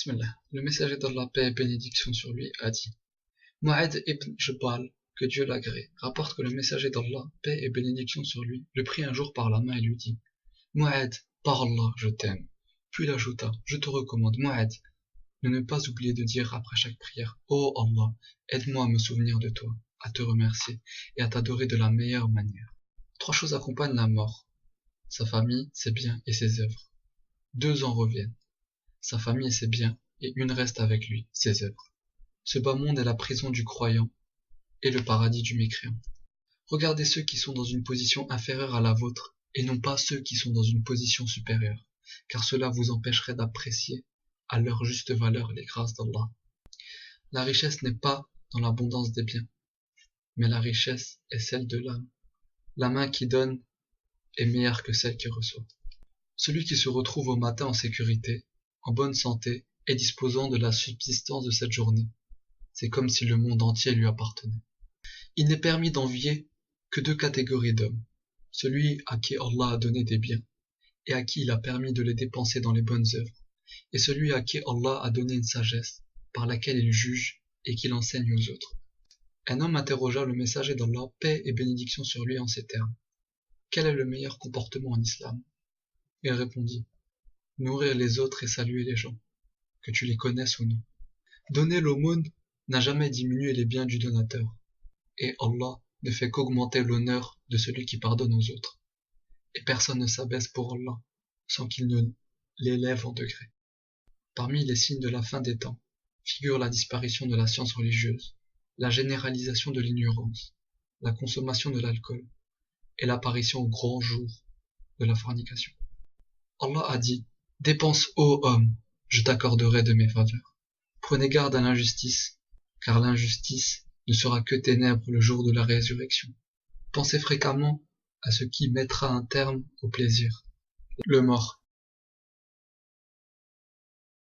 Bismillah. Le messager d'Allah, paix et bénédiction sur lui, a dit: Mu'adh ibn Jabal, que Dieu l'agrée, rapporte que le messager d'Allah, paix et bénédiction sur lui, le prit un jour par la main et lui dit: Mu'adh, par Allah, je t'aime. Puis il ajouta: Je te recommande, Mu'adh, de ne pas oublier de dire après chaque prière: Oh Allah, aide-moi à me souvenir de toi, à te remercier et à t'adorer de la meilleure manière. Trois choses accompagnent la mort: sa famille, ses biens et ses œuvres. Deux en reviennent: sa famille et ses biens, et une reste avec lui, ses œuvres. Ce bas monde est la prison du croyant et le paradis du mécréant. Regardez ceux qui sont dans une position inférieure à la vôtre, et non pas ceux qui sont dans une position supérieure, car cela vous empêcherait d'apprécier à leur juste valeur les grâces d'Allah. La richesse n'est pas dans l'abondance des biens, mais la richesse est celle de l'âme. La main qui donne est meilleure que celle qui reçoit. Celui qui se retrouve au matin en sécurité, en bonne santé et disposant de la subsistance de cette journée, c'est comme si le monde entier lui appartenait. Il n'est permis d'envier que deux catégories d'hommes: celui à qui Allah a donné des biens et à qui il a permis de les dépenser dans les bonnes œuvres, et celui à qui Allah a donné une sagesse par laquelle il juge et qu'il enseigne aux autres. Un homme interrogea le messager d'Allah, paix et bénédiction sur lui, en ces termes: Quel est le meilleur comportement en islam? Il répondit: Nourrir les autres et saluer les gens, que tu les connaisses ou non. Donner l'aumône n'a jamais diminué les biens du donateur, et Allah ne fait qu'augmenter l'honneur de celui qui pardonne aux autres. Et personne ne s'abaisse pour Allah sans qu'il ne l'élève en degrés. Parmi les signes de la fin des temps figurent la disparition de la science religieuse, la généralisation de l'ignorance, la consommation de l'alcool et l'apparition au grand jour de la fornication. Allah a dit: Dépense, ô homme, je t'accorderai de mes faveurs. Prenez garde à l'injustice, car l'injustice ne sera que ténèbres le jour de la résurrection. Pensez fréquemment à ce qui mettra un terme au plaisir, le mort,